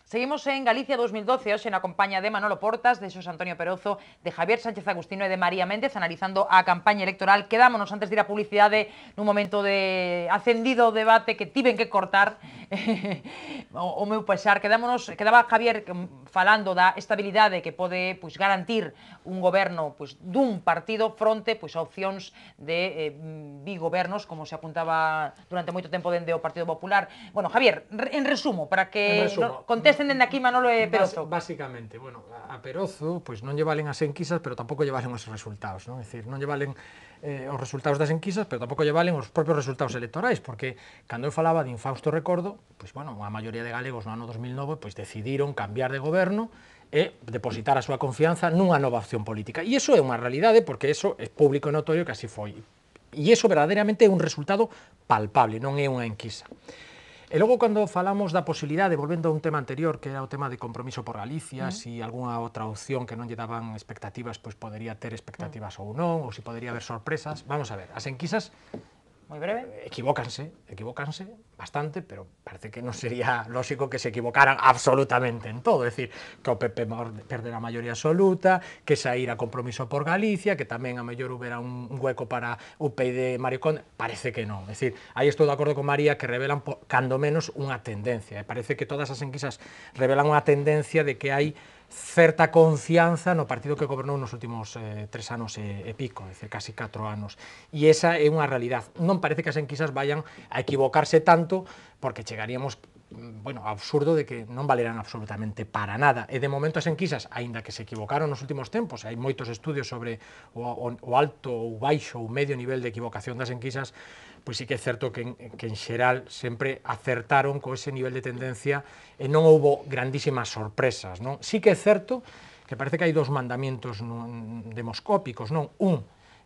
Seguimos en Galicia 2012, hoxe na compañía de Manolo Portas, de Xosé Antonio Perozo, de Javier Sánchez Agustino e de María Méndez, analizando a campaña electoral. Quedámonos antes de ir a publicidade nun momento de acendido debate que tiven que cortar o meu pesar. Quedaba Javier falando da estabilidade que pode garantir un goberno dun partido fronte a opcións de bigobernos, como se apuntaba durante moito tempo dende o Partido Popular. Bueno, Javier, en resumo, para que contesten dende aquí Manolo e Perozo. Básicamente, bueno, a Perozo non lle valen as enquisas, pero tampouco lle valen os resultados, non? É dicir, non lle valen os resultados das enquisas, pero tampouco lle valen os propios resultados electorais, porque cando eu falaba de infausto recordo, a maioría de galegos no ano 2009 decidiron cambiar de goberno e depositar a súa confianza nunha nova opción política. E iso é unha realidade, porque iso é público e notorio que así foi. E iso verdadeiramente é un resultado palpable, non é unha enquisa. E logo, cando falamos da posibilidade, volvendo a un tema anterior, que era o tema de Compromiso por Galicia, se algunha outra opción que non lle daban expectativas, podería ter expectativas ou non, ou se podería haber sorpresas. Vamos a ver, as enquisas moi breve, equivócanse bastante, pero parece que non sería lógico que se equivocaran absolutamente en todo, é dicir, que o PP perdera a maioría absoluta, que saíra Compromiso por Galicia, que tamén a mellor houbera un hueco para UPyD Mario Conde, parece que non, é dicir, aí estou de acordo con María que revelan, cando menos, unha tendencia, parece que todas as enquisas revelan unha tendencia de que hai certa confianza no partido que gobernou nos últimos 3 anos e pico, é dicir, casi 4 anos. E esa é unha realidade. Non parece que as enquisas vayan a equivocarse tanto, porque chegaríamos ao absurdo de que non valeran absolutamente para nada. E de momento as enquisas, aínda que se equivocaron nos últimos tempos, hai moitos estudios sobre o alto, ou baixo, ou medio nivel de equivocación das enquisas, pois sí que é certo que en xeral sempre acertaron co ese nivel de tendencia e non houbo grandísimas sorpresas, non? Sí que é certo que parece que hai dos mandamientos demoscópicos, non? Un,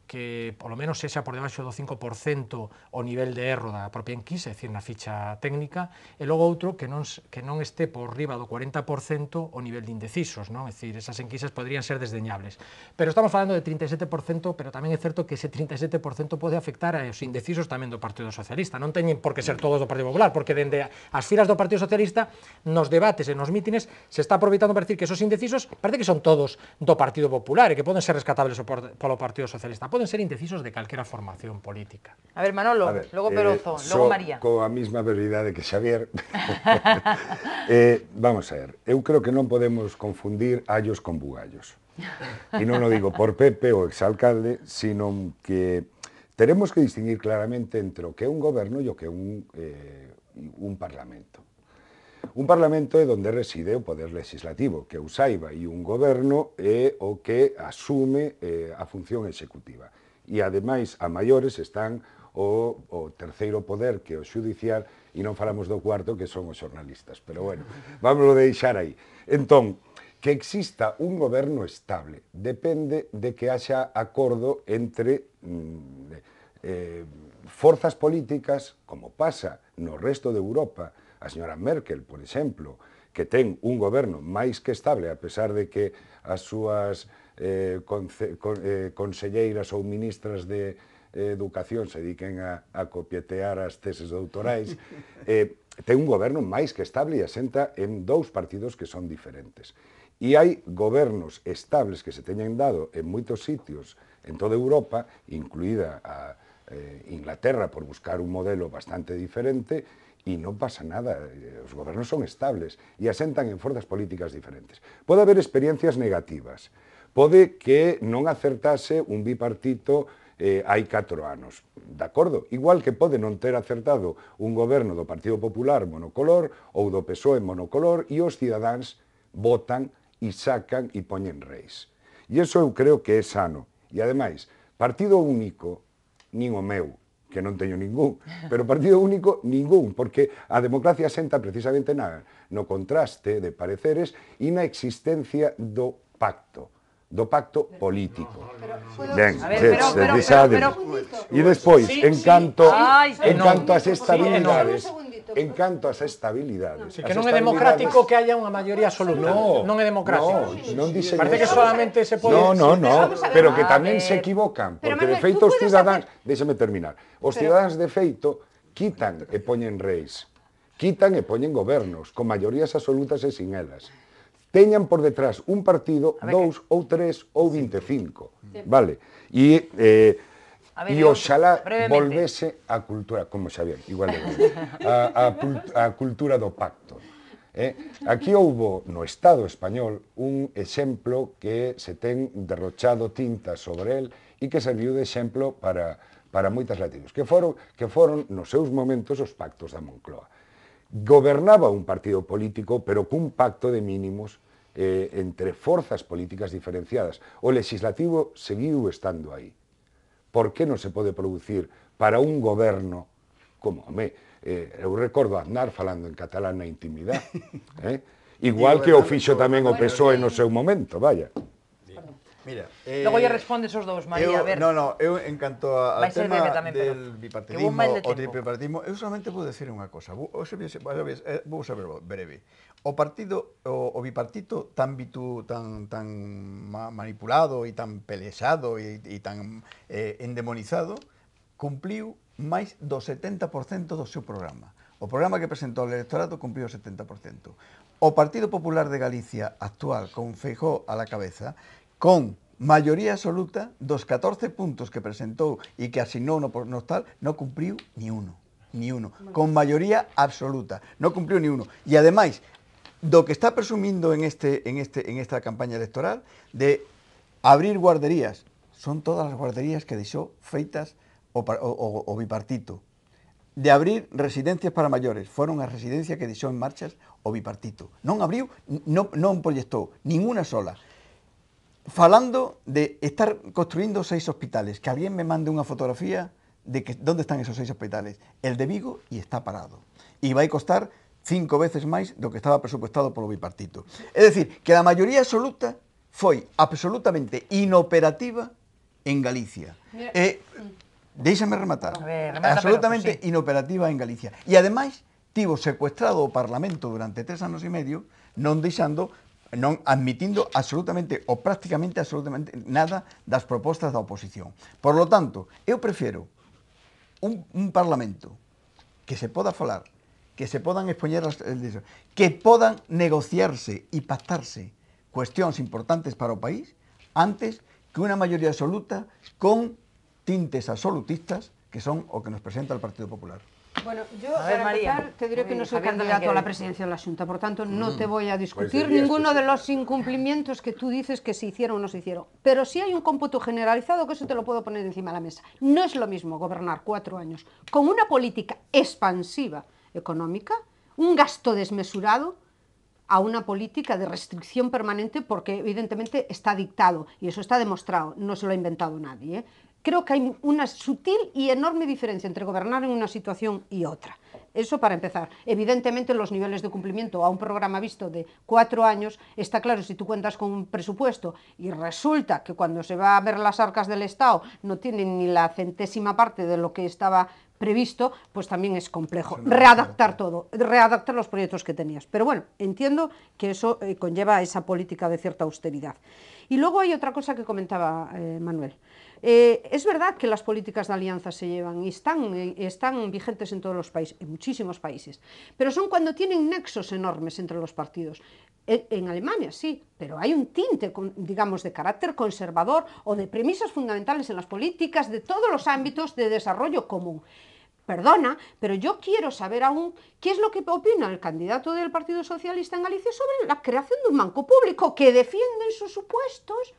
que polo menos sexa por debaixo do 5% o nivel de erro da propia enquisa, é dicir, na ficha técnica, e logo outro que non este por riba do 40% o nivel de indecisos, non? É dicir, esas enquisas podrían ser desdeñables. Pero estamos falando de 37%, pero tamén é certo que ese 37% pode afectar aos indecisos tamén do Partido Socialista. Non teñen por que ser todos do Partido Popular, porque dende as filas do Partido Socialista, nos debates e nos mítines, se está aproveitando para decir que esos indecisos parece que son todos do Partido Popular e que poden ser rescatables polo Partido Socialista. Poden ser indecisos de calquera formación política. A ver, Manolo, logo Perozo, logo María. Coa mesma veridade que Xavier. Vamos a ver, eu creo que non podemos confundir allos con bugallos. E non o digo por Pepe, o exalcalde, sino que teremos que distinguir claramente entre o que é un goberno e o que é un parlamento. Un parlamento é onde reside o poder legislativo, que eu saiba, e un goberno é o que asume a función executiva. E, ademais, a maiores están o terceiro poder, que é o xudicial, e non falamos do cuarto, que son os xornalistas. Pero, bueno, vámoslo deixar aí. Entón, que exista un goberno estable depende de que haxa acordo entre forzas políticas, como pasa no resto de Europa. A señora Merkel, por exemplo, que ten un goberno máis que estable, a pesar de que as súas conselleiras ou ministras de Educación se dediquen a copietear as teses doutorais, ten un goberno máis que estable e asenta en dous partidos que son diferentes. E hai gobernos estables que se teñen dado en moitos sitios en toda Europa, incluída a Inglaterra, por buscar un modelo bastante diferente, e non pasa nada, os gobernos son estables e asentan en forzas políticas diferentes. Pode haber experiencias negativas, pode que non acertase un bipartito hai 4 anos, de acordo? Igual que pode non ter acertado un goberno do Partido Popular monocolor ou do PSOE monocolor e os cidadáns votan e sacan e poñen reis. E iso eu creo que é sano. E ademais, partido único, nin o meu, que non teño ningún, pero partido único, ningún, porque a democracia senta precisamente no contraste de pareceres e na existencia do pacto político. Ben, e despois, en canto ás estabilidades, que non é democrático que haya unha maioría absoluta, non é democrático. Parece que solamente se pode... Non, pero que tamén se equivocan, porque de feito os cidadáns, déxame terminar, os cidadáns de feito quitan e poñen reis, quitan e poñen gobernos, con maiorías absolutas e sin elas. Teñan por detrás un partido, dous ou tres ou 25, vale? E oxalá volvese a cultura, como Xavier, igual de breve, a cultura do pacto. Aquí houbo no Estado español un exemplo que se ten derrochado tinta sobre el e que serviu de exemplo para moitas latinos, que foron nos seus momentos os pactos da Moncloa. Gobernaba un partido político, pero cun pacto de mínimos entre forzas políticas diferenciadas. O legislativo seguiu estando aí. Por que non se pode producir para un goberno como, eu recordo a Aznar falando en catalán na intimidade, igual que o fixo tamén o PSOE no seu momento, vaya. Mira, logo lle respondes os dous, María, a ver. Eu en canto ao tema del bipartidismo ou tripartidismo, eu solamente vou decir unha cosa, vou saber breve. O bipartito tan manipulado e tan pelexado e tan endemonizado cumpliu máis do 70% do seu programa. O programa que presentou o electorado cumpliu o 70%. O Partido Popular de Galicia actual, con Feijóo a la cabeza, con maioría absoluta dos 14 puntos que presentou e que asinou no tal, non cumpriu ni uno. Con maioría absoluta, non cumpriu ni uno. E ademais, do que está presumindo en esta campaña electoral de abrir guarderías, son todas as guarderías que deixou feitas o bipartito. De abrir residencias para maiores, foron as residencias que deixou en marchas o bipartito. Non abriu, non proyectou, ninguna sola. Falando de estar construindo 6 hospitales, que alguén me mande unha fotografía de que onde están esos 6 hospitales. El de Vigo e está parado. E vai costar 5 veces máis do que estaba presupuestado polo bipartito. É dicir, que a maioría absoluta foi absolutamente inoperativa en Galicia. Déixame rematar. Absolutamente inoperativa en Galicia. E ademais, tivo secuestrado o Parlamento durante 3 anos e medio, non admitindo absolutamente ou prácticamente absolutamente nada das propostas da oposición. Por lo tanto, eu prefiro un Parlamento que se poda falar, que se podan expoñer, que podan negociarse e pactarse cuestións importantes para o país antes que unha maioría absoluta con tintes absolutistas que son o que nos presenta el Partido Popular. Bueno, yo para empezar te diré que no soy candidato a la presidencia de la Junta, por tanto no te voy a discutir ninguno de los incumplimientos que tú dices que se hicieron o no se hicieron, pero sí hay un cómputo generalizado que eso te lo puedo poner encima de la mesa. No es lo mismo gobernar 4 años con una política expansiva económica, un gasto desmesurado, a una política de restricción permanente porque evidentemente está dictado y eso está demostrado, no se lo ha inventado nadie, Creo que hay una sutil y enorme diferencia entre gobernar en una situación y otra. Eso para empezar. Evidentemente los niveles de cumplimiento a un programa visto de 4 años, está claro, si tú cuentas con un presupuesto y resulta que cuando se va a ver las arcas del Estado no tienen ni la centésima parte de lo que estaba previsto, pues también es complejo. Readaptar todo, readaptar los proyectos que tenías. Pero bueno, entiendo que eso conlleva esa política de cierta austeridad. Y luego hay otra cosa que comentaba Manuel. Es verdad que las políticas de alianza se llevan y están vigentes en todos los países, en muchísimos países, pero son cuando tienen nexos enormes entre los partidos. En Alemania sí, pero hay un tinte, digamos, de carácter conservador o de premisas fundamentales en las políticas de todos los ámbitos de desarrollo común. Perdona, pero yo quiero saber aún qué es lo que opina el candidato del Partido Socialista en Galicia sobre la creación de un banco público que defiende en sus supuestos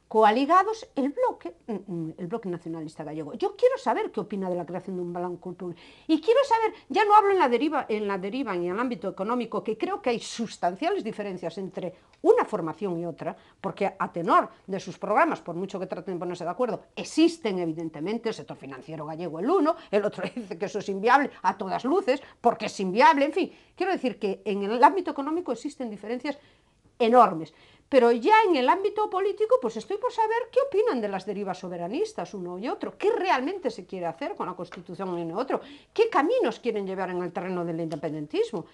coaligados el bloque nacionalista gallego. Yo quiero saber qué opina de la creación de un banco público. Y quiero saber, ya no hablo en la deriva y en el ámbito económico, que creo que hay sustanciales diferencias entre una formación y otra, porque a tenor de sus programas, por mucho que traten de ponerse de acuerdo, existen evidentemente el sector financiero gallego el uno, el otro dice que eso es inviable a todas luces, porque es inviable, en fin. Quiero decir que en el ámbito económico existen diferencias enormes. Pero ya en el ámbito político, pues estoy por saber qué opinan de las derivas soberanistas uno y otro, qué realmente se quiere hacer con la Constitución uno y otro, qué caminos quieren llevar en el terreno del independentismo.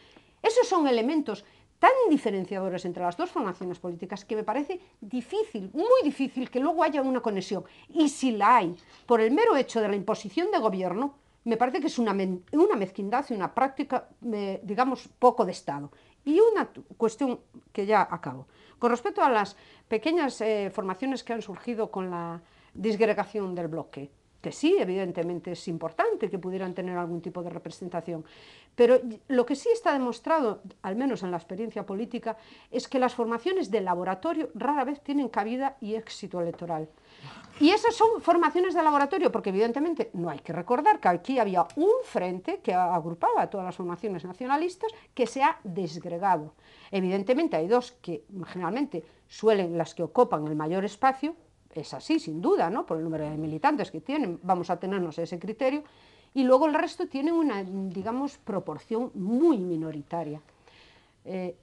Esos son elementos tan diferenciadores entre las dos formaciones políticas que me parece difícil, muy difícil, que luego haya una conexión. Y si la hay, por el mero hecho de la imposición de gobierno, me parece que es una mezquindad y una práctica, digamos, poco de Estado. Y una cuestión que ya acabo. Con respecto a las pequeñas formaciones que han surgido con la disgregación del bloque, que sí, evidentemente es importante que pudieran tener algún tipo de representación, pero lo que sí está demostrado, al menos en la experiencia política, es que las formaciones de laboratorio rara vez tienen cabida y éxito electoral. Y esas son formaciones de laboratorio, porque evidentemente no hay que recordar que aquí había un frente que agrupaba a todas las formaciones nacionalistas que se ha desgregado. Evidentemente hay dos que generalmente suelen las que ocupan el mayor espacio, es así sin duda, ¿no? Por el número de militantes que tienen, vamos a tenernos ese criterio, y luego el resto tiene una, digamos, proporción muy minoritaria.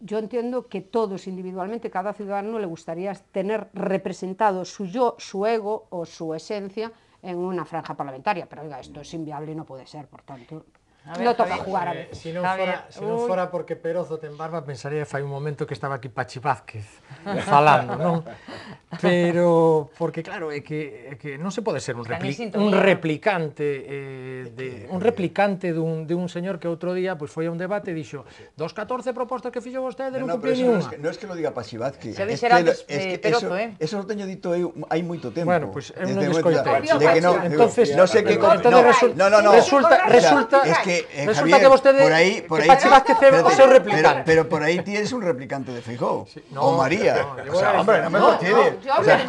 Yo entiendo que todos individualmente, cada ciudadano le gustaría tener representado su yo, su ego o su esencia en una franja parlamentaria, pero oiga, esto es inviable y no puede ser, por tanto, no toca jugar a veces. Si non fora porque Perozo ten barba, pensaría que fai un momento que estaba aquí Pachi Vázquez falando, non? Pero, porque claro, é que non se pode ser un replicante dun señor que outro día foi a un debate e dixo, dos 14 propostas que fixo vostede non cumpliu ni unha. Non é que lo diga Pachi Vázquez, Se dixera antes Perozo, eso lo teño dito eu hai moito tempo. Bueno, pois eu non escoitei. Entonces resulta que vostede, que Pachi Vázquez é o seu replicante. Pero por aí tienes un replicante de Feijóo, o no, María. yo O sea, hombre, no me fastidies. Yo hablo de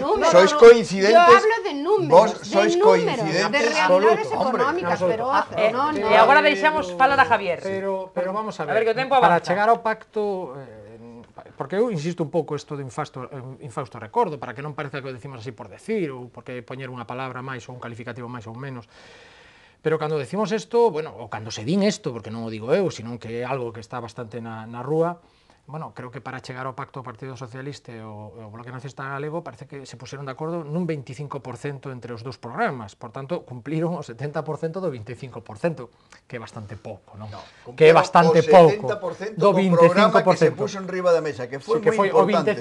números. Sois coincidentes. Yo hablo de números. Vos sois de coincidentes. De realidades Hombre, económicas, pero no. E agora deixamos falar a Javier. Pero vamos a ver, que o tempo para avanza. chegar ao pacto, porque eu insisto un pouco isto de infausto recordo, para que non pareza que o decimos así por decir, ou porque poñer unha palabra máis ou un calificativo máis ou menos. Pero cando decimos isto, bueno, ou cando se din isto, porque non o digo eu, senón que é algo que está bastante na rúa, bueno, creo que para chegar ao pacto do Partido Socialista e o Bloque Nacionalista Galego parece que se puseron de acordo nun 25% entre os dous programas, por tanto, cumpliron o 70% do 25%, que é bastante pouco, non? Que é bastante pouco do 25% que se puso en riba da mesa, que foi moi importante. O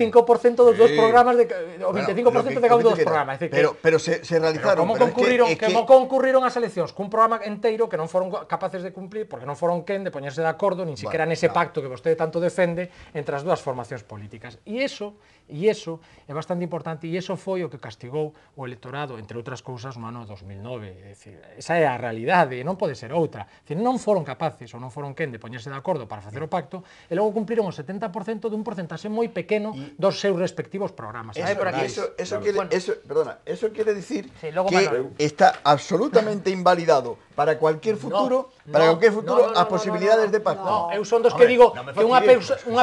25% dos dous programas, o 25% de cada un dos programas. Pero se realizaron. Como concurriron as eleccións cun programa enteiro que non foron capaces de cumplir, porque non foron quen de poñerse de acordo, nin siquiera nese pacto que vostede tanto defende, entre as dúas formacións políticas. E iso é bastante importante, e iso foi o que castigou o electorado, entre outras cousas, no ano 2009. É dicir, esa é a realidade, non pode ser outra. É dicir, non foron capaces ou non foron quen de poñerse de acordo para facer o pacto, e logo cumpliron o 70% dun porcentaxe moi pequeno dos seus respectivos programas. Eso quiere decir que está absolutamente invalidado para cualquier futuro, as posibilidades de pacto. Eu son dos que digo que unha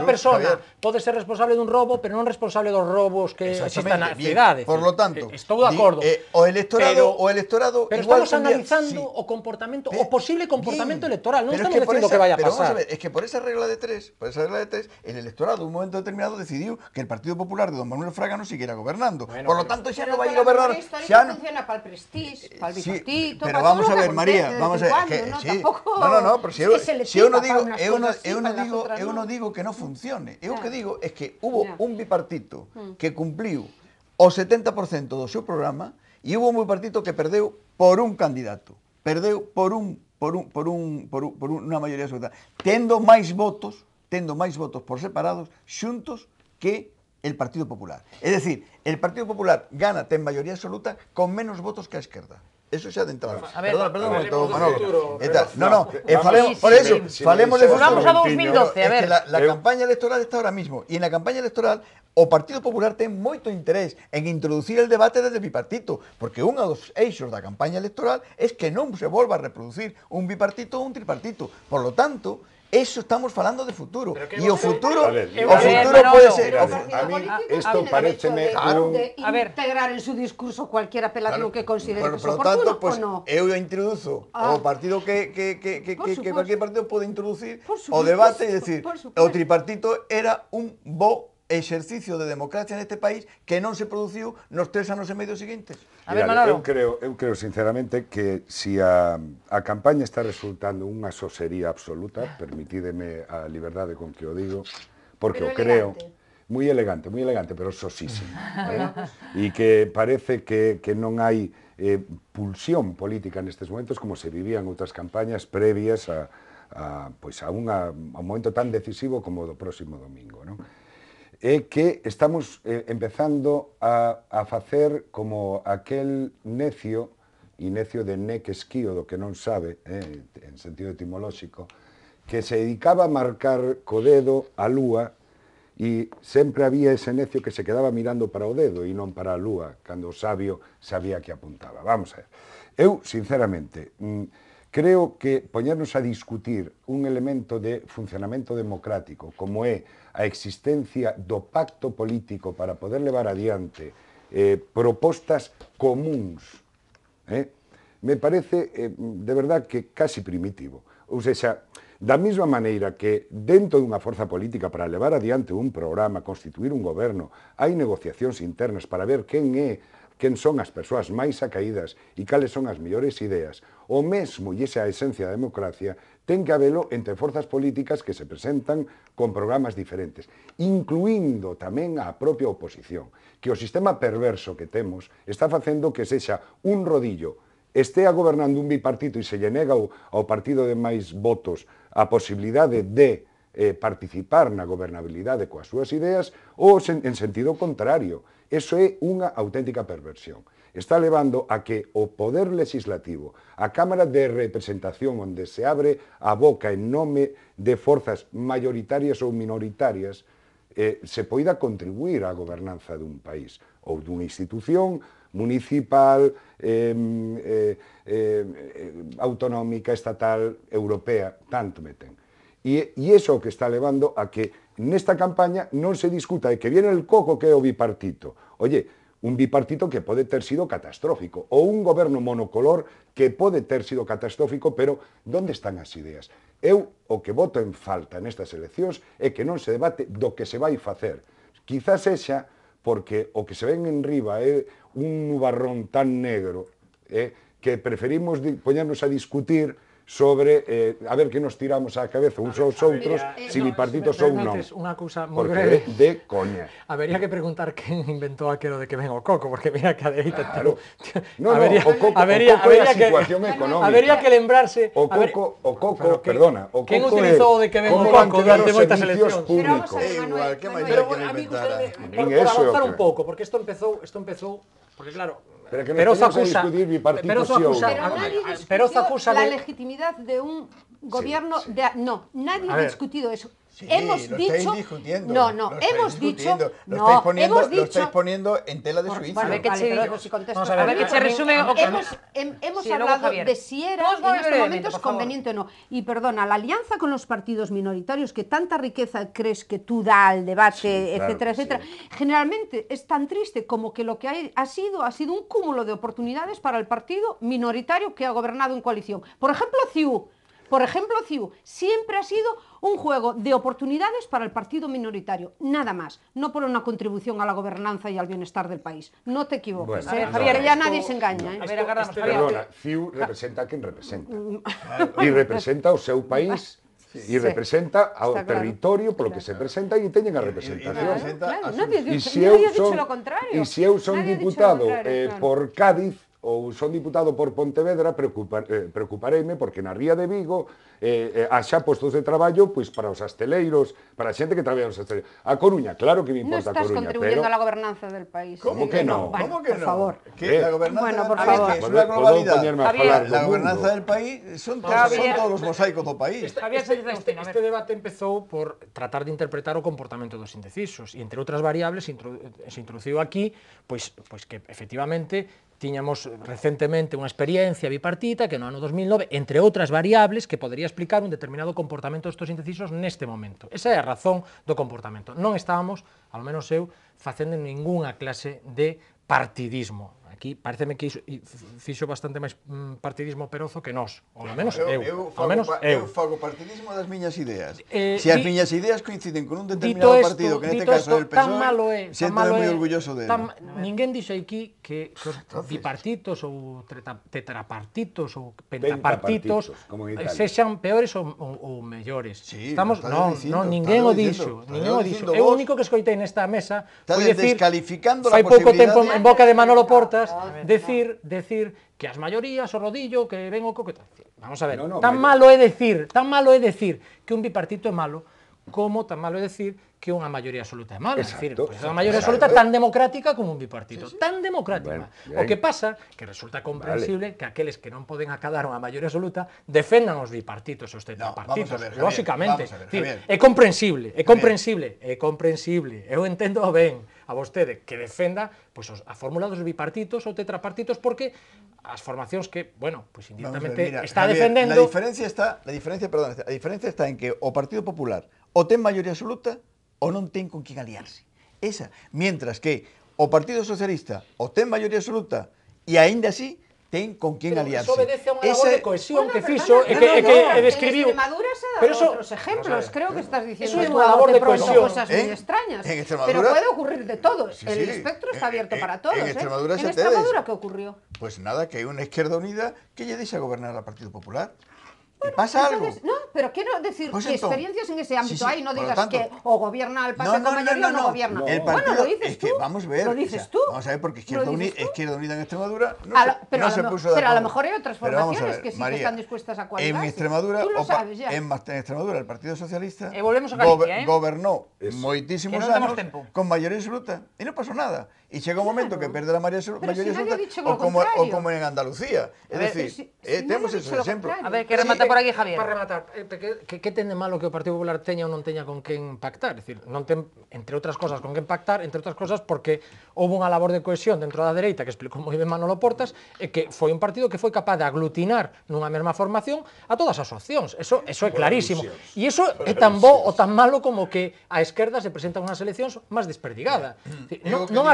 persona pode ser responsable dun robo, pero non responsable dos robos que existan na cidade. Por lo tanto, estou de acordo. O electorado pero estamos analizando o comportamento, o posible comportamento electoral, non estamos dicindo que vaya a pasar. Es que por esa regla de tres, el electorado en un momento determinado decidiu que el Partido Popular de don Manuel Fraga non siguiera gobernando. Por lo tanto, xa non vai a gobernar. Xa non funciona para el prestige, para el bipartito, pero vamos a ver, María, vamos a ver, no, pero si eu non digo que non funcione. Eu que digo é que hubo un bipartito que cumpliu o 70% do seu programa e hubo un bipartito que perdeu por un candidato. Perdeu por unha maioría absoluta, tendo máis votos por separados xuntos que el Partido Popular. É dicir, el Partido Popular ten maioría absoluta con menos votos que a esquerda. Eso xa de entrada. Perdón, Manolo. Por eso, falemos de futuro. Vamos a 2012, a ver. La campaña electoral está ahora mismo, e en la campaña electoral o Partido Popular ten moito interés en introducir el debate desde bipartito, porque un dos eixos da campaña electoral es que non se volva a reproducir un bipartito ou un tripartito. Por lo tanto, eso estamos falando de futuro. E o futuro pode ser. A mí esto pareceme integrar en su discurso cualquier apelación que considere que es oportuno. Por lo tanto, eu introduzo o partido que cualquier partido pode introducir o debate e decir, o tripartito era un bo exercicio de democracia neste país que non se produciu nos 3 anos e medio seguintes. Eu creo sinceramente que si a campaña está resultando unha sosería absoluta, permitídeme a liberdade con que o digo, porque o creo, moi elegante, pero sosísimo. E que parece que non hai pulsión política nestes momentos como se vivían outras campañas previas a un momento tan decisivo como o do próximo domingo, non? É que estamos empezando a facer como aquel necio, e necio de nec esquío do que non sabe, en sentido etimolóxico, que se dedicaba a marcar co dedo a lúa e sempre había ese necio que se quedaba mirando para o dedo e non para a lúa, cando o sabio sabía que apuntaba. Vamos a ver. Eu, sinceramente, creo que poñernos a discutir un elemento de funcionamento democrático como é a existencia do pacto político para poder levar adiante propostas comuns, me parece de verdad que casi primitivo. Ou seja, da mesma maneira que dentro dunha forza política para levar adiante un programa, constituir un goberno, hai negociacións internas para ver quen son as persoas máis acaídas e cales son as mellores ideas, o mesmo, e esa é a esencia da democracia, ten que habelo entre forzas políticas que se presentan con programas diferentes, incluindo tamén a propia oposición, que o sistema perverso que temos está facendo que sexa un rodillo, estea gobernando un bipartito e se lle nega ao partido de máis votos a posibilidade de participar na gobernabilidade coas súas ideas ou en sentido contrario. Eso é unha auténtica perversión. Está levando a que o poder legislativo, a Cámara de Representación onde se abre a boca en nome de forzas mayoritarias ou minoritarias, se poida contribuir á gobernanza dun país ou dunha institución municipal, autonómica, estatal, europea, tanto meten. E iso que está levando a que nesta campaña non se discuta de que viene el coco que é o bipartito. Oye, un bipartito que pode ter sido catastrófico, ou un goberno monocolor que pode ter sido catastrófico, pero onde están as ideas? Eu o que voto en falta nestas eleccións é que non se debate do que se vai facer. Quizás sexa porque o que se ven en riba é un nubarrón tan negro que preferimos poñernos a discutir sobre a ver que nos tiramos á cabeza uns aos outros, se bipartitos ou non. Unha cousa moi breve. breve. De coña. Habería que preguntar quen inventou aquilo de que ven o coco, porque mira que a dereita... Claro. No, o coco é a situación económica. Habería que lembrarse... O coco, perdona, o coco quen utilizou de que ven o coco durante moitas eleccións? É igual, que máis hai que inventar? Por avanzar un pouco, porque isto empezou, porque claro... Pero que nos tenemos a discutir bipartitos e outros. Pero nadie discutió la legitimidad de un gobierno... No, nadie ha discutido eso. Sí, hemos dicho... discutiendo. Hemos dicho... Lo estáis poniendo en tela de juicio. Vale, pero si contesto... A ver, que se resume... Hemos hablado de si era en estos momentos conveniente o no. Y perdona, la alianza con los partidos minoritarios, que tanta riqueza crees que tú da al debate, etcétera, etcétera, generalmente es tan triste como que lo que ha sido un cúmulo de oportunidades para el partido minoritario que ha gobernado en coalición. Por ejemplo, CiU siempre ha sido un juego de oportunidades para el partido minoritario, nada más, no por una contribución a la gobernanza y al bienestar del país. No te equivoques, bueno, Javier, ya nadie se engaña. A ver, agardamos, Javier. Perdona, CiU representa a quen representa. E representa o seu país e representa ao territorio polo que se presenta e teñen a representación. Nadie ha dicho lo contrario. E se eu son diputado por Cádiz, ou son diputado por Pontevedra, preocupareime porque na Ría de Vigo haxa postos de traballo pois para os asteleiros, para a xente que traballa nos asteleiros. A Coruña, claro que me importa a Coruña, pero... No estás contribuyendo a la gobernanza del país. ¿Cómo que no? ¿Cómo que no? Por favor. La gobernanza bueno, por del favor. país es una globalidad. La gobernanza del país son todos os mosaicos do país. Este debate empezou por tratar de interpretar o comportamento dos indecisos e entre outras variables se introduciu aquí pois que efectivamente tiñamos recentemente unha experiencia bipartita que no ano 2009, entre outras variables, que podería explicar un determinado comportamento destos indecisos neste momento. Esa é a razón do comportamento. Non estábamos, ao menos eu, facendo ningunha clase de partidismo. Aquí pareceme que fixo bastante máis partidismo Perozo que nós, ou ao menos eu. Eu fago partidismo das miñas ideas. Se as miñas ideas coinciden con un determinado partido, que neste caso é el PSOE, sempre moi orgulloso dele. Ninguén dixe aquí que os bipartitos ou tetrapartitos ou pentapartitos sexan peores ou mellores. Estamos, non, ninguén o dixo. Eu o único que escoitei nesta mesa foi decir, fai pouco tempo en boca de Manolo Portas, cosas, decir que as maiorías, o rodillo, que ven o coqueta. Vamos a ver, tan malo é decir que un bipartito é malo, como tan malo é decir que unha maioría absoluta é mala. É dicir, unha maioría absoluta tan democrática como un bipartito. Tan democrática. O que pasa que resulta comprensible que aqueles que non poden acadar unha maioría absoluta defendan os bipartitos e os tetrapartitos. Lóxicamente. É comprensible, é comprensible, é comprensible. Eu entendo ben a vostede que defenda a fórmula dos bipartitos ou tetrapartitos porque as formacións que, bueno, pois indirectamente está defendendo... La diferencia está en que o Partido Popular o ten maioría absoluta ou non ten con quen aliarse. Esa. Mientras que o Partido Socialista o ten maioría absoluta e aínda así ten con quen aliarse. Pero iso obedece a unha labor de cohesión que fixo e que describiu... En Extremadura se dan outros ejemplos, creo que estás diciendo eso é unha labor de cohesión. Cosas muy extrañas, pero puede ocurrir de todo. El espectro está abierto para todos. En Extremadura ¿qué ocurrió? Pues nada, que hai unha Izquierda Unida que lle deixa gobernar al Partido Popular. ¿Pasa algo? No, pero quiero decir que experiencias en ese ámbito hay, no digas que o gobierna al PP con mayoría o no gobierna. Bueno, lo dices tú. Vamos a ver. Lo dices tú. Vamos a ver, porque Izquierda Unida en Extremadura no se puso de acuerdo. Pero a lo mejor hay otras formaciones que sí que están dispuestas a coaligarse. En Extremadura, tú lo sabes ya. en Extremadura, el Partido Socialista gobernó moitísimos anos con mayoría absoluta e non pasó nada. E chega un momento que perde a mayoría absoluta o como en Andalucía. É dicir, temos esos exemplos. A ver, que remata por aquí, Javier. Para rematar, que ten de malo que o Partido Popular teña ou non teña con quen pactar? É dicir, non ten, entre outras cosas, con quen pactar, entre outras cosas porque houve unha labor de cohesión dentro da dereita que explicou moi ben Manolo Portas e que foi un partido que foi capaz de aglutinar nunha mesma formación a todas as opcións. Eso é clarísimo. E iso é tan bo ou tan malo como que a esquerda se presenta unhas eleccións máis desperdigada. Non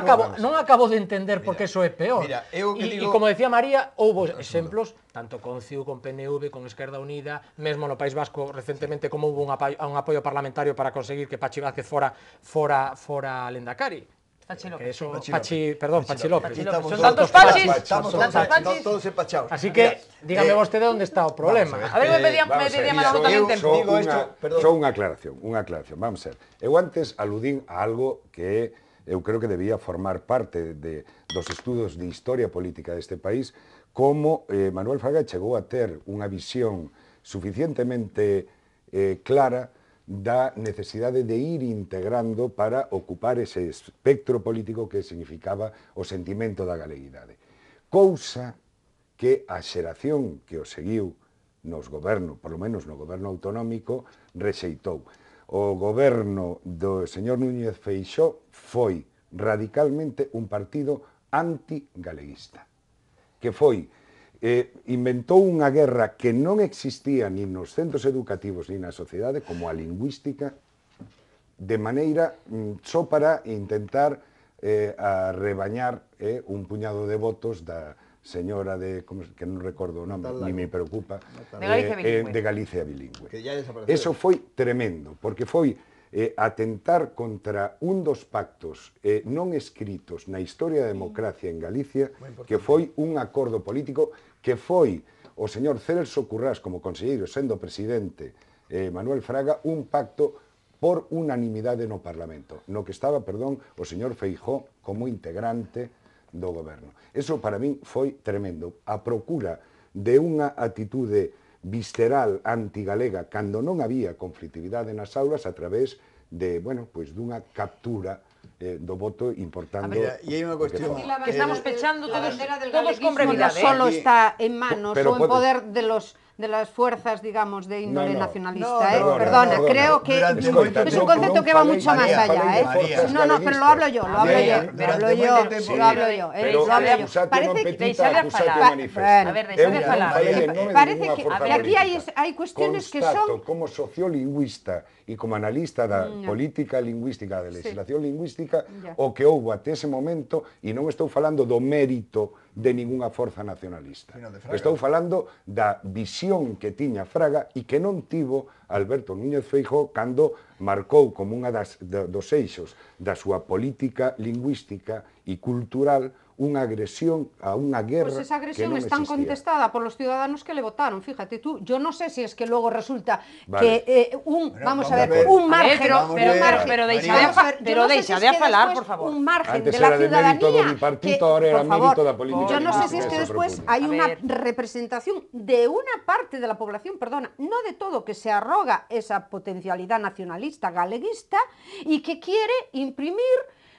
acabo de entender por que eso é peor. E como decía María, houve exemplos tanto con CiU, con PNV, con Esquerda Unida, mesmo no País Vasco recentemente como houve un apoio parlamentario para conseguir que Pachi Vázquez fora Lendakari. Pachi López. Pachi López. Son tantos Pachis. Todos empachados. Así que, dígame vostede onde está o problema. A ver, me pedía Manolo tamén tempo. Só unha aclaración. Vamos a ver. Eu antes aludín a algo que eu creo que debía formar parte dos estudos de historia política deste país, como Manuel Fraga chegou a ter unha visión suficientemente clara da necesidade de ir integrando para ocupar ese espectro político que significaba o sentimento da galeguidade. Cousa que a xeración que o seguiu nos gobernos, por lo menos no goberno autonómico, rexeitou. O goberno do señor Núñez Feixóo foi radicalmente un partido antigaleguista, que foi, inventou unha guerra que non existía nin nos centros educativos nin na sociedade, como a lingüística, de maneira só para intentar arrebañar un puñado de votos da señora que non recordo o nome, ni me preocupa, de Galicia bilingüe. Eso foi tremendo, porque foi atentar contra un dos pactos non escritos na historia da democracia en Galicia, que foi un acordo político que foi o señor Celso Currás como conselleiro, sendo presidente Manuel Fraga, un pacto por unanimidade no Parlamento, no que estaba, o señor Feijóo como integrante do goberno. Eso para min foi tremendo. A procura de unha atitude visceral antigalega cando non había conflitividade nas aulas a través de, dunha captura do voto importando... E hai unha cuestión... Que estamos pechando todos con brevidade. No solo está en manos o en poder de las fuerzas, digamos, de índole nacionalista, Perdona, creo que es un concepto que va mucho más allá, No, pero lo hablo yo. Parece que aquí hay cuestiones que son... Como sociolingüista e como analista da política lingüística, da legislación lingüística, o que houve até ese momento, e non estou falando do mérito de ningunha forza nacionalista. Estou falando da visión que tiña Fraga e que non tivo Alberto Núñez Feijóo cando marcou como unha dos eixos da súa política lingüística e cultural unha agresión a unha guerra Pues esa que agresión non está existía. contestada por los ciudadanos que le votaron, fíjate tú. Yo no sé si es que luego resulta Vale. que Vamos vamos a a ver, ver. un A ver, margen, pero deixa María. de falar, por favor. un margen Antes de la era de mérito do ciudadanía bipartito, que, ahora era por favor, mérito da política yo no sé si lingüística, es que ese después propone. hay A una ver. representación de una parte de la población, perdona, no de todo, que se arroga esa potencialidad nacionalista galeguista y que quiere imprimir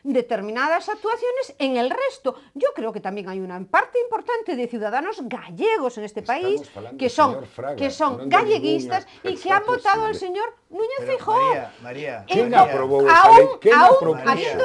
determinadas actuaciones en el resto. Yo creo que también hay una parte importante de ciudadanos gallegos en este país falando que do son, señor Fraga, que son non de galleguistas ninguna. y que han Está votado al posible. señor Núñez Pero, Feijóo. María, ¿Quién María, aprobou esa lei? ¿Quién aprobou eso? Habiendo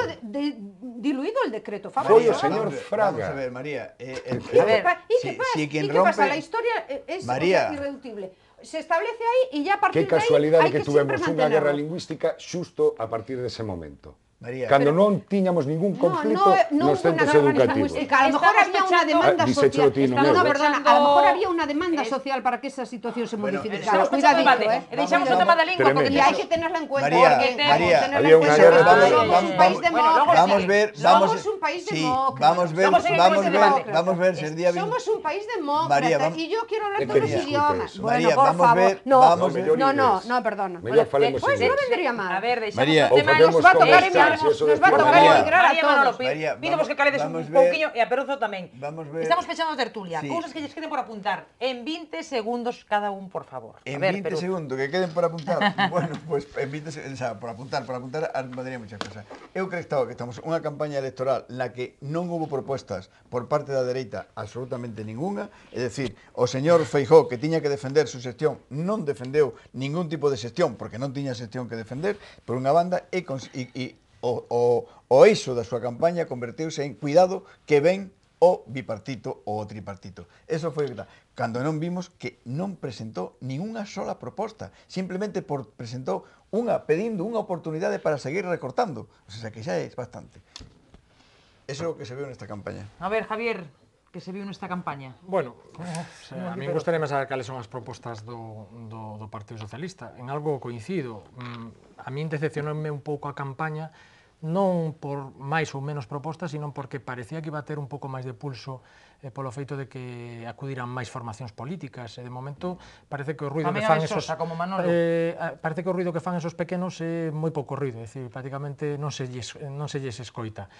diluido el decreto Foi famoso. o señor Fraga. Vamos a ver, María. ¿Y qué pasa? Si quien ¿Y qué pasa? rompe... La historia es María. irreductible. Se establece ahí y ya a partir Que de ahí casualidade hay que siempre tuvemos unha guerra mantenerlo. lingüística xusto a partir dese momento. María. Cando non tiñamos ningún conflito no nos hubo una centros guerra educativos. lingüística. A lo mejor Estamos había una pechando- demanda Dixéchelo social. ti, non No, eu. perdona, a lo mejor había una demanda social para que esa situación se Bueno, modificara. Estamos pechando Cuidadito, debate. Deixamos o tema da lingua porque Tremendo. Y hay que tenerla en cuenta. María, porque María, tenerla había en una cuenta guerra que también. somos un país Bueno, luego demócrata. Vamos a ver, Somos un país sí, demócrata. vamos a ver, Vamos a seguir con este debate. vamos a ver si el día 20. Somos un país demócrata María, vamos- y yo quiero hablar ¿Qué todos los discute idiomas. eso? Bueno, María, por vamos a favor. ver, No, vamos a ver. no, perdona. Mellor falemos Pues inglés. no vendría mal. A ver, deixamos María. o tema. Ou facemos Nos va a tocar como emigrar, Scar, si eso nos va a decía tocar María. emigrar a María Manolo, todos. María, pídemos que caledes vamos un ver- pouquiño e a Perozo tamén. Vamos ver- Estamos pechando a tertulia. Sí. Cousas que lles queden por apuntar. En 20 segundos cada un, por favor. A En ver, 20 Perozo. segundos, que queden por apuntar. Bueno, pues en 20 segundos, o sea, por apuntar, mandaría muchas cosas. Eu creo que estamos unha campaña electoral na que non houve propostas por parte da dereita absolutamente ninguna, é dicir, o señor Feijóo que tiña que defender su xestión non defendeu ningún tipo de xestión porque non tiña xestión que defender, por unha banda, e o eixo da súa campaña converteuse en cuidado que ven o bipartito ou o tripartito. Eso foi o que está. Cando non vimos que non presentou ninguna sola proposta, simplemente presentou pedindo unha oportunidade para seguir recortando. O sea, que xa é bastante. Eso é o que se veu nesta campaña. A ver, Javier, que se viu nesta campaña. Bueno, a mí gustaría saber cales son as propostas do Partido Socialista. En algo coincido. A min decepcionoume un pouco a campaña, non por máis ou menos propostas, sino porque parecía que iba a ter un pouco máis de pulso polo feito de que acudiran máis formacións políticas. E de momento parece que o ruido Tamén que fan hai esos Sosa, como Manolo. parece que o ruido que fan esos pequenos é moi pouco ruido, é dicir, prácticamente non se lles escoita.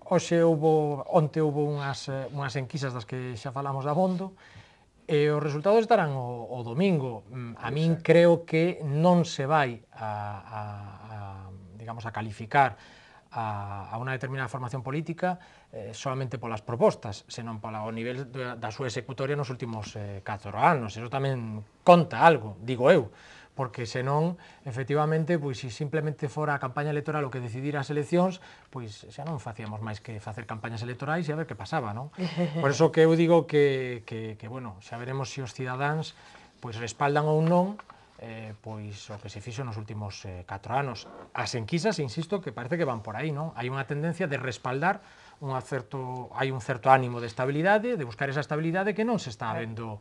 Onte houve unhas enquisas das que xa falamos dabondo, e os resultados estarán o domingo. A min creo que non se vai a calificar a unha determinada formación política solamente polas propostas, senón polo nivel da súa executoria nos últimos 4 anos. Eso tamén conta algo, digo eu, porque senón, efectivamente, pois, se simplemente fora a campaña electoral o que decidira as eleccións, pois xa non facíamos máis que facer campañas electorais e a ver que pasaba, non? Por eso que eu digo que bueno, xa veremos se os cidadáns pois respaldan ou non pois o que se fixo nos últimos 4 anos. As enquisas, insisto, que parece que van por aí, non? Hai unha tendencia de respaldar hai un certo ánimo de estabilidade, de buscar esa estabilidade que non se está vendo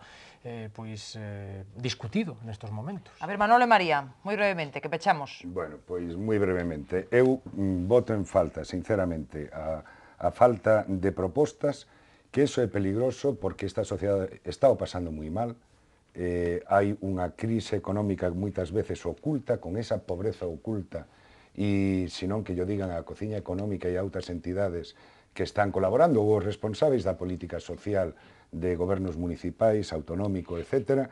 discutido nestes momentos. A ver, Manolo e María, moi brevemente, que pechamos. Bueno, pois moi brevemente. Eu voto en falta, sinceramente, a falta de propostas, que eso é peligroso porque esta sociedade está o pasando moi mal. Hai unha crise económica moitas veces oculta, con esa pobreza oculta, e senón que yo digan a cociña económica e a outras entidades que están colaborando, ou os responsáveis da política social de gobernos municipais, autonómico, etc.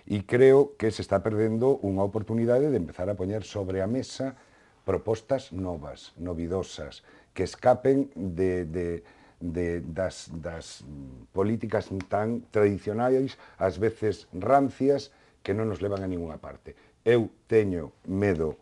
E creo que se está perdendo unha oportunidade de empezar a poñer sobre a mesa propostas novas, novidosas, que escapen das políticas tan tradicionais, ás veces rancias, que non nos levan a ninguna parte. Eu teño medo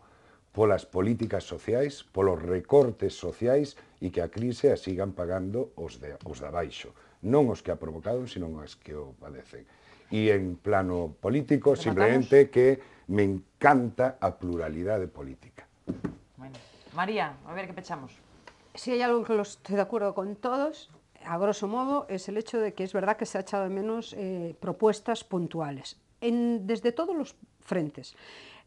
polas políticas sociais, polos recortes sociais e que a crise a sigan pagando os de abaixo. Non os que a provocaron, sino os que o padecen. E en plano político, simplemente que me encanta a pluralidade política. Bueno. María, a ver, que pechamos. Si hay algo que estoy de acuerdo con todos, a grosso modo, es el hecho de que es verdad que se ha echado de menos propuestas puntuales, desde todos los frentes.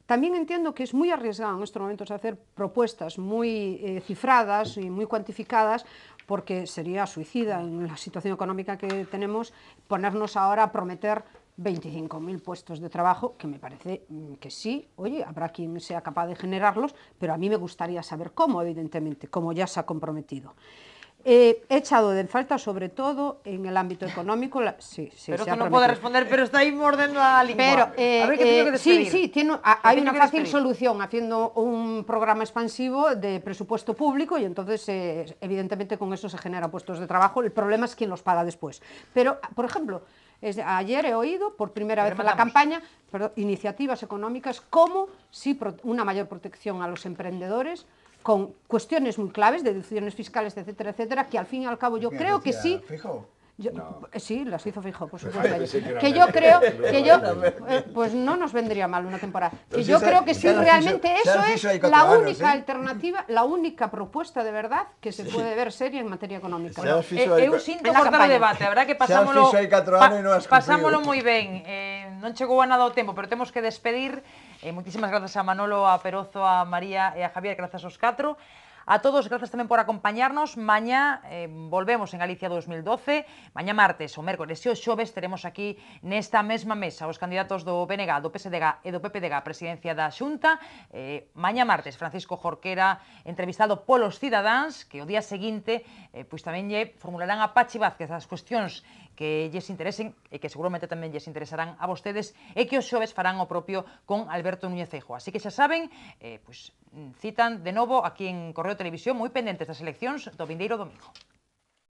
También entiendo que es muy arriesgado en estos momentos hacer propuestas muy cifradas y muy cuantificadas, porque sería suicida en la situación económica que tenemos ponernos ahora a prometer 25.000 puestos de trabajo, que me parece que sí, oye, habrá quien sea capaz de generarlos, pero a mí me gustaría saber cómo, evidentemente, como ya se ha comprometido. He echado en falta, sobre todo, en el ámbito económico... Sí, pero esto no puede responder, pero está ahí mordiendo la lengua. Pero, a ver, ¿qué tengo que despedir? Sí, hay una fácil solución haciendo un programa expansivo de presupuesto público y entonces, evidentemente, con eso se generan puestos de trabajo. El problema es quién los paga después. Pero, por ejemplo, ayer he oído, por primera vez en la campaña, iniciativas económicas como si una mayor protección a los emprendedores, con cuestiones muy claves, deducciones fiscales, etcétera, etcétera, que al fin y al cabo yo creo que sí... Sí, las hizo Fijo, por supuesto. Que yo creo pues no nos vendría mal una temporada. Que yo creo que sí, realmente eso es la única alternativa, la única propuesta de verdad que se puede ver seria en materia económica. Eu sinto cortar o debate, a verdad que pasámolo moi ben. Non chegou a nada o tempo, pero temos que despedir. Moitísimas grazas a Manolo, a Perozo, a María e a Javier, grazas aos 4. A todos, grazas tamén por acompañarnos. Mañá volvemos en Galicia 2012. Mañá martes, o mércores e o xoves teremos aquí nesta mesma mesa os candidatos do BNG, do PSDG e do PPDG a presidencia da Xunta. Mañá martes, Francisco Jorquera, entrevistado polos cidadáns, que o día seguinte pois tamén lle formularán a Pachi Vázquez as cuestións que lles interesen e que seguramente tamén lles interesarán a vostedes e que os xoves farán o propio con Alberto Núñez Feijóo. Así que xa saben, citan de novo aquí en Correo Televisión moi pendentes das eleccións do vindeiro domingo.